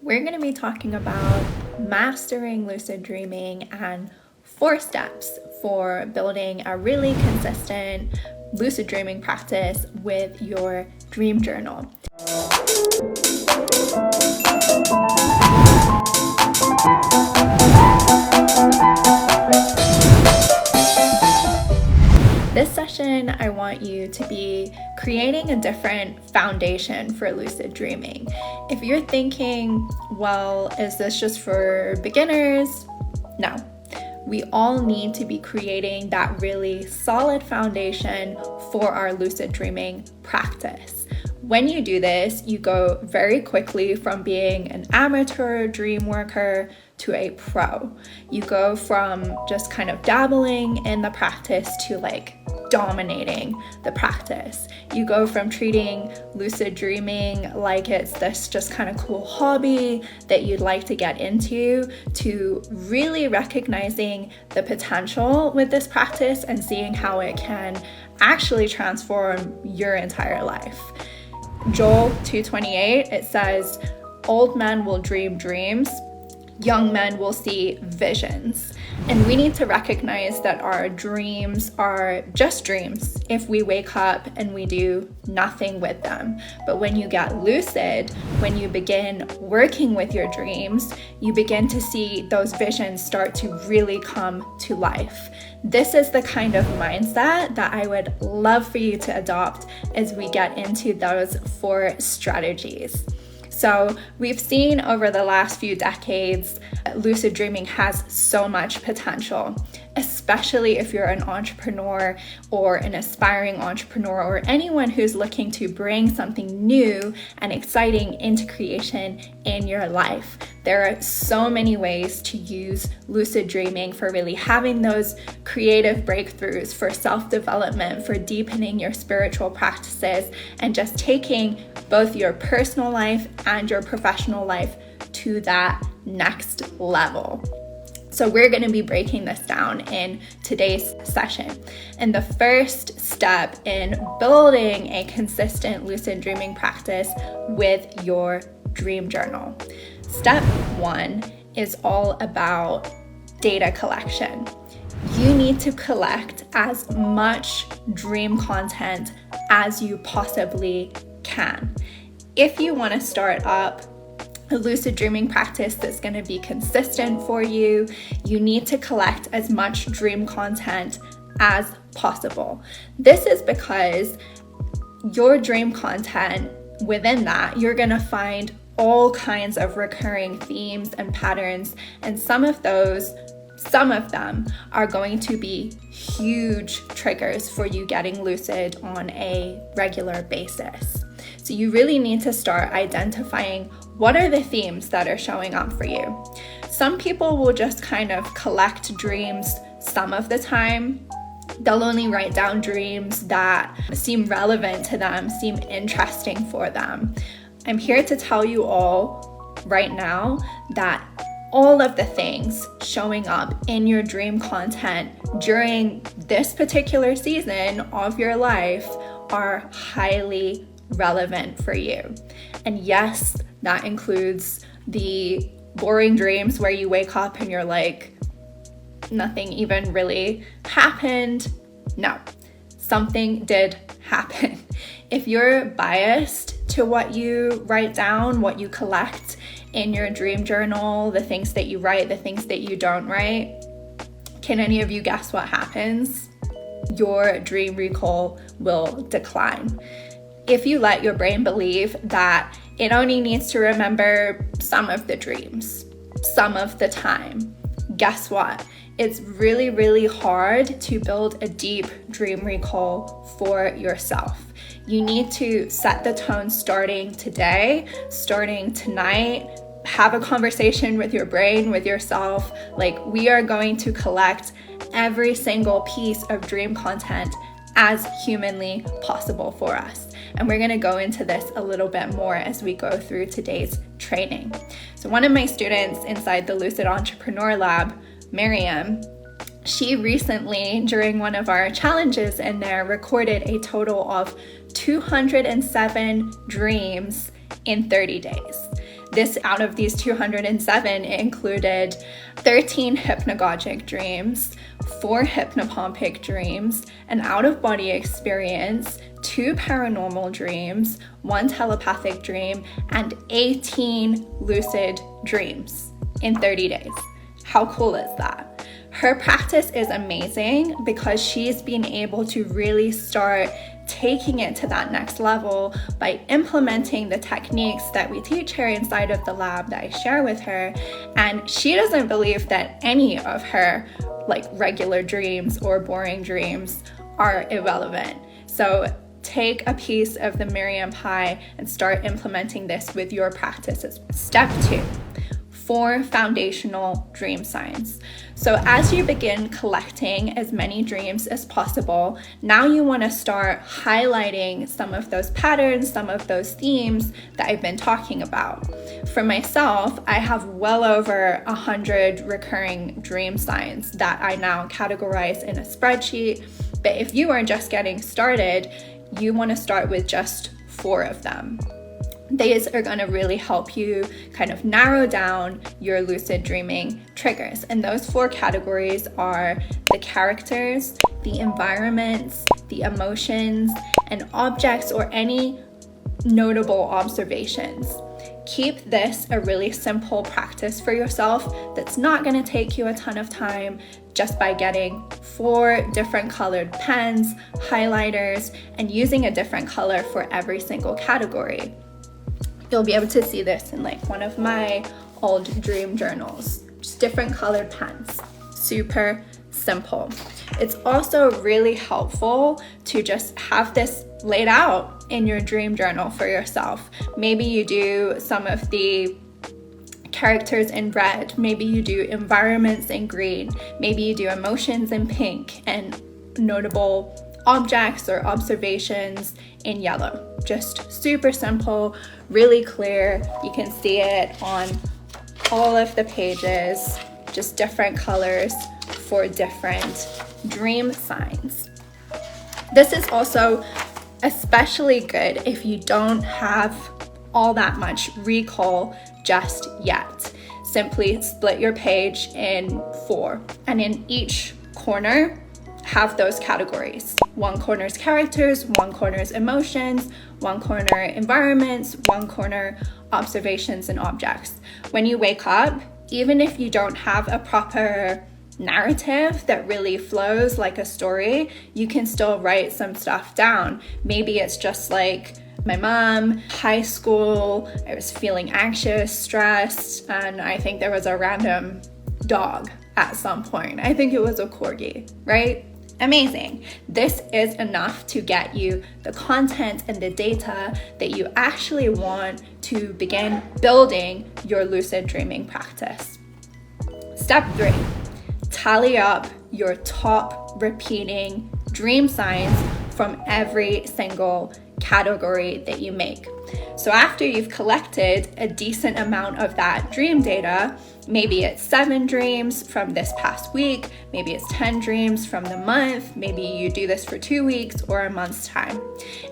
we're going to be talking about mastering lucid dreaming and 4 steps for building a really consistent lucid dreaming practice with your dream journal. This session, I want you to be creating a different foundation for lucid dreaming. If you're thinking, well, is this just for beginners? No. We all need to be creating that really solid foundation for our lucid dreaming practice. When you do this, you go very quickly from being an amateur dream worker to a pro. You go from just kind of dabbling in the practice to dominating the practice. You go from treating lucid dreaming like it's this just kind of cool hobby that you'd like to get into to really recognizing the potential with this practice and seeing how it can actually transform your entire life. Joel 2:28, it says, "Old men will dream dreams, young men will see visions." And we need to recognize that our dreams are just dreams if we wake up and we do nothing with them. But when you get lucid, when you begin working with your dreams, you begin to see those visions start to really come to life. This is the kind of mindset that I would love for you to adopt as we get into those 4 strategies. So we've seen over the last few decades, lucid dreaming has so much potential, especially if you're an entrepreneur or an aspiring entrepreneur or anyone who's looking to bring something new and exciting into creation in your life. There are so many ways to use lucid dreaming for really having those creative breakthroughs, for self-development, for deepening your spiritual practices, and just taking both your personal life and your professional life to that next level. So we're going to be breaking this down in today's session. And the first step in building a consistent lucid dreaming practice with your dream journal. Step 1 is all about data collection. You need to collect as much dream content as you possibly can. If you want to start up a lucid dreaming practice that's going to be consistent for you, you need to collect as much dream content as possible. This is because your dream content, within that, you're going to find all kinds of recurring themes and patterns, and some of them are going to be huge triggers for you getting lucid on a regular basis. So you really need to start identifying what are the themes that are showing up for you. Some people will just kind of collect dreams some of the time. They'll only write down dreams that seem relevant to them, seem interesting for them. I'm here to tell you all right now that all of the things showing up in your dream content during this particular season of your life are highly relevant for you. And yes, that includes the boring dreams where you wake up and you're like, nothing even really happened. No, something did happen. If you're biased to what you write down, what you collect in your dream journal, the things that you write, the things that you don't write, can any of you guess what happens? Your dream recall will decline. If you let your brain believe that it only needs to remember some of the dreams, some of the time, guess what? It's really, really hard to build a deep dream recall for yourself. You need to set the tone starting today, starting tonight. Have a conversation with your brain, with yourself. We are going to collect every single piece of dream content as humanly possible for us. And we're going to go into this a little bit more as we go through today's training. So one of my students inside the Lucid Entrepreneur Lab, Miriam, she recently, during one of our challenges in there, recorded a total of 207 dreams in 30 days. This, out of these 207, it included 13 hypnagogic dreams, 4 hypnopompic dreams, an out-of-body experience, 2 paranormal dreams, 1 telepathic dream, and 18 lucid dreams in 30 days. How cool is that? Her practice is amazing because she's been able to really start taking it to that next level by implementing the techniques that we teach her inside of the lab that I share with her. And she doesn't believe that any of her like regular dreams or boring dreams are irrelevant. So take a piece of the Miriam pie and start implementing this with your practices. Step 2. 4 foundational dream signs. So as you begin collecting as many dreams as possible, now you want to start highlighting some of those patterns, some of those themes that I've been talking about. For myself, I have well over 100 recurring dream signs that I now categorize in a spreadsheet. But if you are just getting started, you want to start with just 4 of them. These are going to really help you kind of narrow down your lucid dreaming triggers. And those 4 categories are the characters, the environments, the emotions, and objects or any notable observations. Keep this a really simple practice for yourself that's not going to take you a ton of time, just by getting 4 different colored pens, highlighters, and using a different color for every single category. You'll be able to see this in like one of my old dream journals, just different colored pens. Super simple. It's also really helpful to just have this laid out in your dream journal for yourself. Maybe you do some of the characters in red, maybe you do environments in green, maybe you do emotions in pink, and notable objects or observations in yellow. Just super simple, really clear. You can see it on all of the pages, just different colors for different dream signs. This is also especially good if you don't have all that much recall just yet. Simply split your page in 4, and in each corner have those categories. 1 corner is characters, 1 corner is emotions, 1 corner environments, 1 corner observations and objects. When you wake up, even if you don't have a proper narrative that really flows like a story, you can still write some stuff down. Maybe it's just like, my mom, high school, I was feeling anxious, stressed, and I think there was a random dog at some point. I think it was a corgi, right? Amazing. This is enough to get you the content and the data that you actually want to begin building your lucid dreaming practice. Step 3, tally up your top repeating dream signs from every single category that you make. So after you've collected a decent amount of that dream data, maybe it's 7 dreams from this past week, maybe it's 10 dreams from the month, maybe you do this for 2 weeks or a month's time,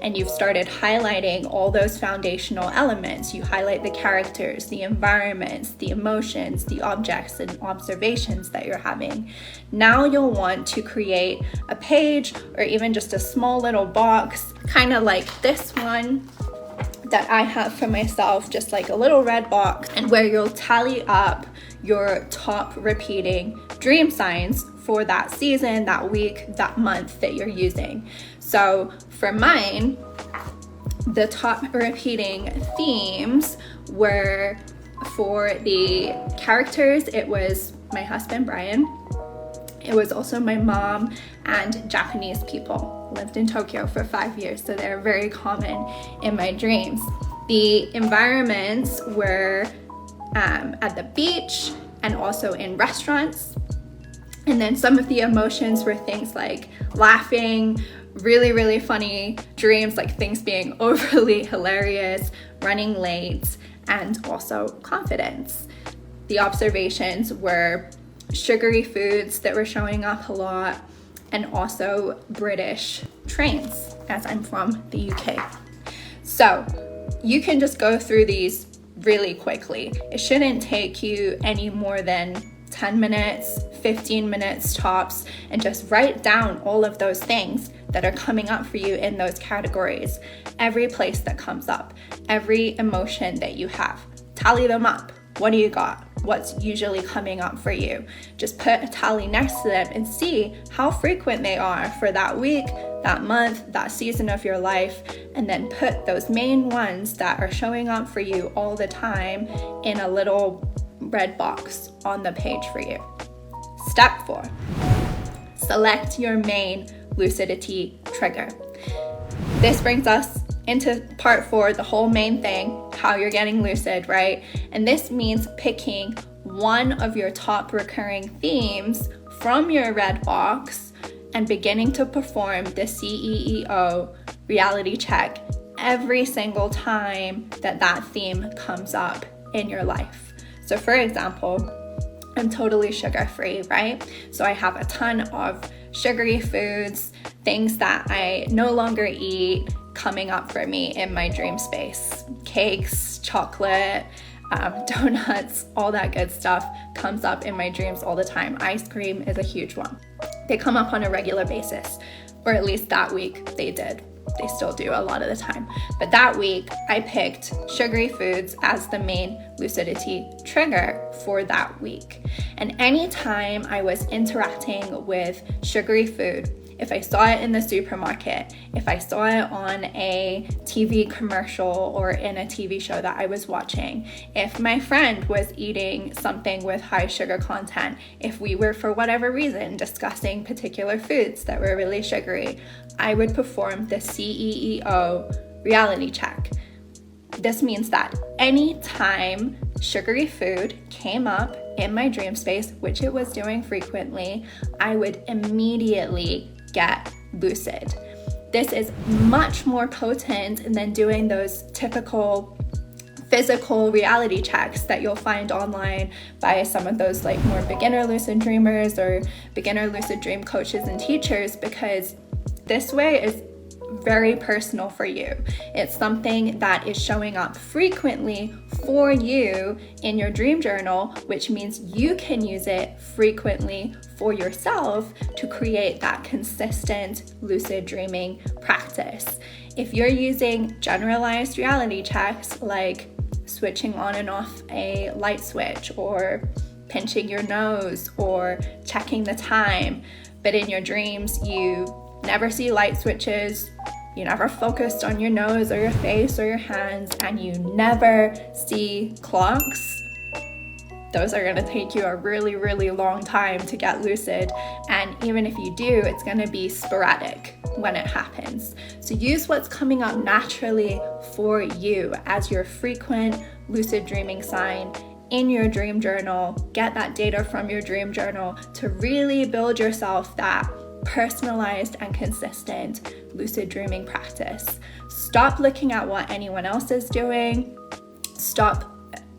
and you've started highlighting all those foundational elements. You highlight the characters, the environments, the emotions, the objects and observations that you're having. Now you'll want to create a page or even just a small little box, kind of like this one that I have for myself, just like a little red box, and where you'll tally up your top repeating dream signs for that season, that week, that month that you're using. So for mine, the top repeating themes were, for the characters, it was my husband Brian. It was also my mom and Japanese people. Lived in Tokyo for 5 years, so they're very common in my dreams. The environments were at the beach and also in restaurants. And then some of the emotions were things like laughing, really, really funny dreams, like things being overly hilarious, running late, and also confidence. The observations were sugary foods that were showing up a lot, and also British trains, as I'm from the UK. So you can just go through these really quickly. It shouldn't take you any more than 10 minutes, 15 minutes tops, and just write down all of those things that are coming up for you in those categories. Every place that comes up, every emotion that you have, tally them up. What do you got? What's usually coming up for you? Just put a tally next to them and see how frequent they are for that week, that month, that season of your life, and then put those main ones that are showing up for you all the time in a little red box on the page for you. Step 4, select your main lucidity trigger. This brings us into part 4, the whole main thing, how you're getting lucid, right? And this means picking one of your top recurring themes from your red box and beginning to perform the CEO reality check every single time that theme comes up in your life. So for example, I'm totally sugar-free, right? So I have a ton of sugary foods, things that I no longer eat coming up for me in my dream space. Cakes, chocolate, donuts, all that good stuff comes up in my dreams all the time. Ice cream is a huge one. They come up on a regular basis, or at least that week they did. They still do a lot of the time. But that week, I picked sugary foods as the main lucidity trigger for that week. And anytime I was interacting with sugary food, if I saw it in the supermarket, if I saw it on a TV commercial or in a TV show that I was watching, if my friend was eating something with high sugar content, if we were for whatever reason discussing particular foods that were really sugary, I would perform the CEO reality check. This means that anytime sugary food came up in my dream space, which it was doing frequently, I would immediately get lucid. This is much more potent than doing those typical physical reality checks that you'll find online by some of those like more beginner lucid dreamers or beginner lucid dream coaches and teachers, because this way is very personal for you. It's something that is showing up frequently for you in your dream journal, which means you can use it frequently for yourself to create that consistent lucid dreaming practice. If you're using generalized reality checks like switching on and off a light switch or pinching your nose or checking the time, but in your dreams you never see light switches, you never focused on your nose or your face or your hands, and you never see clocks, those are going to take you a really, really long time to get lucid. And even if you do, it's going to be sporadic when it happens. So use what's coming up naturally for you as your frequent lucid dreaming sign in your dream journal. Get that data from your dream journal to really build yourself that personalized and consistent lucid dreaming practice. Stop looking at what anyone else is doing. Stop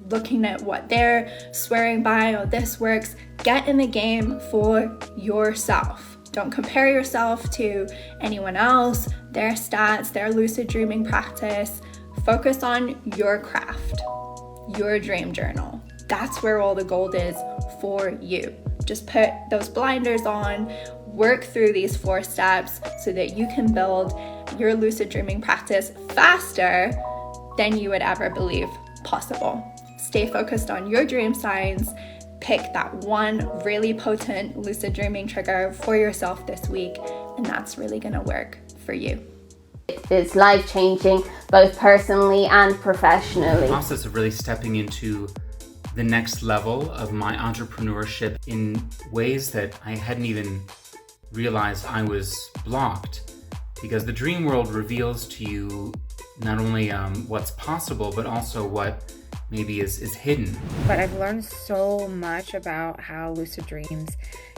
looking at what they're swearing by, oh, this works. Get in the game for yourself. Don't compare yourself to anyone else, their stats, their lucid dreaming practice. Focus on your craft, your dream journal. That's where all the gold is for you. Just put those blinders on, work through these 4 steps so that you can build your lucid dreaming practice faster than you would ever believe possible. Stay focused on your dream signs. Pick that one really potent lucid dreaming trigger for yourself this week, and that's really going to work for you. It's life-changing, both personally and professionally. The process of really stepping into the next level of my entrepreneurship in ways that I hadn't even realized I was blocked, because the dream world reveals to you not only what's possible, but also what maybe is hidden. But I've learned so much about how lucid dreams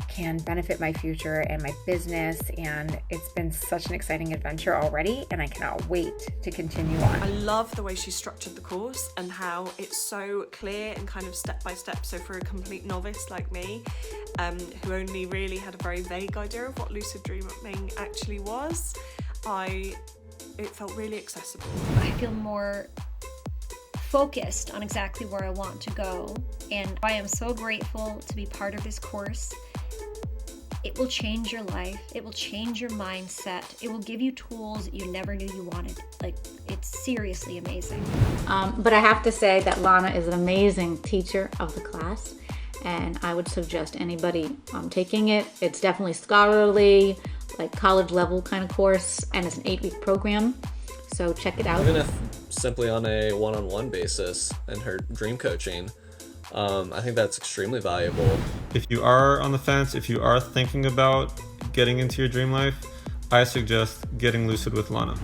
can benefit my future and my business, and it's been such an exciting adventure already, and I cannot wait to continue on. I love the way she structured the course and how it's so clear and kind of step by step. So for a complete novice like me, who only really had a very vague idea of what lucid dreaming actually was, it felt really accessible. I feel more focused on exactly where I want to go. And I am so grateful to be part of this course. It will change your life. It will change your mindset. It will give you tools you never knew you wanted. Like, it's seriously amazing. But I have to say that Lana is an amazing teacher of the class, and I would suggest anybody taking it. It's definitely scholarly, like college level kind of course, and it's an 8-week program. So check it out. Even if simply on a one-on-one basis in her dream coaching, I think that's extremely valuable. If you are on the fence, if you are thinking about getting into your dream life, I suggest getting lucid with Lana.